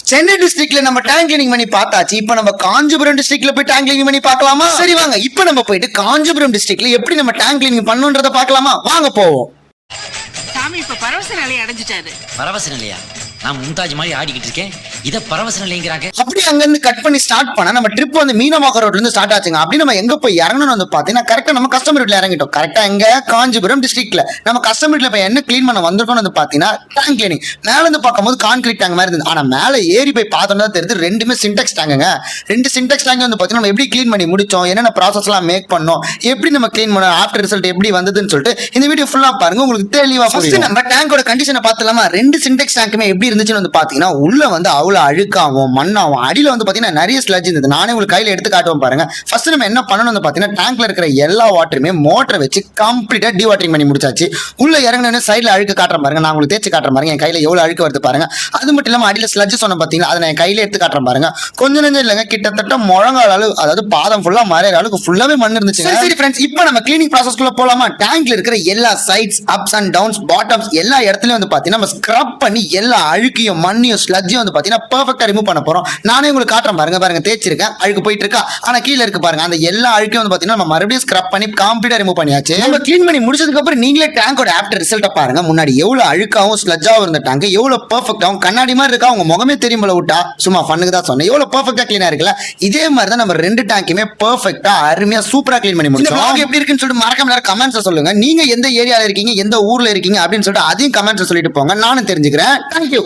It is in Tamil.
சென்னை டிஸ்ட்ரிக்ட்ல நம்ம டேங்க் கிளீனிங் பண்ணி பார்த்தாச்சு. இப்போ நம்ம காஞ்சிபுரம் டிஸ்ட்ரிக்ட்ல போய் டேங்க் கிளீனிங் பண்ணி பார்க்கலாமா? சரி வாங்க, இப்போ நம்ம போயிட்டு காஞ்சிபுரம் டிஸ்ட்ரிக்ட்ல எப்படி நம்ம டேங்க் கிளீனிங் பண்ணணும்ன்றத பார்க்கலாமா? வாங்க போவோம். சாமி இப்ப பரவச நிலையை அடைஞ்சிட்டாரு. பரவச நிலையா? நான் மும்தாஜ் மாதிரி ஆடிக்கிட்டு இருக்கேன், இத பரவச நிலைங்கிறாங்க. அப்படி அங்க இருந்து கட் பண்ணி ஸ்டார்ட் பண்ணா நம்ம ட்ரிப் வந்து மீனமாக்க ரோட்ல இருந்து ஸ்டார்ட் ஆச்சுங்க. அப்படி நம்ம எங்க போய் இறங்கணும் வந்து பாத்தீங்கன்னா கரெக்டா நம்ம கஸ்டமர் வீட்ல இறங்கிட்டோம். கரெக்டா எங்க காஞ்சிபுரம் டிஸ்ட்ரிக்ட்ல நம்ம கஸ்டமர் வீட்ல போய் என்ன கிளீன் பண்ண வந்திருக்கோம் வந்து பாத்தீங்கன்னா டேங்க் கிளீனிங். மேல இருந்து பார்க்கும்போது கான்கிரீட் டேங்க் மாதிரி இருந்தது. ஆனா மேல ஏறி போய் பார்த்தோம்னா தெரியுது ரெண்டுமே சின்டெக்ஸ் டேங்குங்க. ரெண்டு சின்டெக்ஸ் டேங்க் வந்து பாத்தீங்கன்னா நம்ம எப்படி கிளீன் பண்ணி முடிச்சோம், என்னென்ன ப்ராசஸ் எல்லாம் மேக் பண்ணோம், எப்படி நம்ம கிளீன் பண்ணோம், ஆஃப்டர் ரிசல்ட் எப்படி வந்ததுன்னு சொல்லிட்டு இந்த வீடியோ ஃபுல்லா பாருங்க, உங்களுக்கு தெளிவா புரியும். நம்ம டேங்கோட கண்டிஷனை பார்த்தலாமா? ரெண்டு சின்டெக்ஸ் டேங்க்குமே எப்படி இருந்துச்சுன்னு வந்து பாத்தீங்கன்னா உள்ள வந்து அவ்வளவு அழுக்காவும் மண்ணாவும், அடியில வந்து பாத்தீங்கன்னா நிறைய ஸ்லட்ஜ் இருந்தது. நானே உங்களுக்கு கையில எடுத்து காட்டுவோம் பாருங்க. ஃபர்ஸ்ட் நம்ம என்ன பண்ணணும் வந்து பாத்தீங்கன்னா டேங்க்ல இருக்கிற எல்லா வாட்டருமே மோட்டரை வச்சு கம்ப்ளீட்டா டிவாட்டரிங் பண்ணி முடிச்சாச்சு. உள்ள இறங்கினே சைட்ல அழுக்கு காட்டுற பாருங்க, நான் உங்களுக்கு தேய்ச்சி காட்டுற பாருங்க. என் கையில எவ்வளவு அழுக்கு வருது பாருங்க. அது மட்டும் இல்லாம அடியில ஸ்லட்ஜ் சொன்ன பாத்தீங்கன்னா அதை நான் என் கையில எடுத்து காட்டுறேன் பாருங்க. கொஞ்சம் நெஞ்சம் இல்லைங்க, கிட்டத்தட்ட முழங்கால் அளவு, அதாவது பாதம் ஃபுல்லா மறையிற அளவுக்கு ஃபுல்லாவே மண் இருந்துச்சு. சரி ஃப்ரெண்ட்ஸ், இப்போ நம்ம கிளீனிங் ப்ராசஸ்க்குள்ள போலாமா? டேங்க்ல இருக்கிற எல்லா sides, ups and downs, bottoms எல்லா இடத்துலயும் வந்து பாத்தீங்கன்னா நம்ம ஸ்க்ரப் பண்ணி எல்லா அழுக்கையும் மண்ணையும் ஸ்லட்ஜையும் வந்து பாத்தீங்கன்னா பெர்ஃபெக்ட்டா ரிமூவ் பண்ண போறோம். நானே உங்களுக்கு காட்டுறேன் பாருங்க. பாருங்க தேய்ச்சிருக்கேன், அழுக்கு போயிட்டு இருக்கா. ஆனா கீழ இருக்கு பாருங்க, அந்த எல்லா அழுக்கையும் வந்து பாத்தீங்கன்னா நம்ம மறுபடியும் ஸ்க்ரப் பண்ணி கம்ப்ளீட்டா ரிமூவ் பண்ணியாச்சு. நம்ம க்ளீன் பண்ணி முடிச்சதுக்கு அப்புறம் நீங்களே டேங்கோட ஆஃப்டர் ரிசல்ட்ட பாருங்க. முன்னாடி எவ்வளவு அழுக்காவும் ஸ்லட்ஜாவும் இருந்த டேங்க் எவ்வளவு பெர்ஃபெக்ட்டாவும் கண்ணாடி மாதிரி இருக்கா. உங்க முகமே தெரியும் போல விட்டா, சும்மா ஃபன்னுக்கு தான் சொன்னேன். எவ்வளவு பெர்ஃபெக்ட்டா க்ளீனா இருக்குல்ல. இதே மாதிரி தான் நம்ம ரெண்டு டேங்க்குமே பெர்ஃபெக்ட்டா அருமையா சூப்பரா க்ளீன் பண்ணி முடிச்சோம். உங்களுக்கு எப்படி இருக்குன்னு சொல்லிட்டு மறக்காம எல்லாரும் கமெண்ட்ஸ்ல சொல்லுங்க. நீங்க எந்த ஏரியால இருக்கீங்க, எந்த ஊர்ல இருக்கீங்க அப்படின்னு சொல்லிட்டு அதையும் கமெண்ட்ஸ்ல சொல்லிட்டு போங்க, நானும் தெரிஞ்சுக்கிறேன். தேங்க்யூ.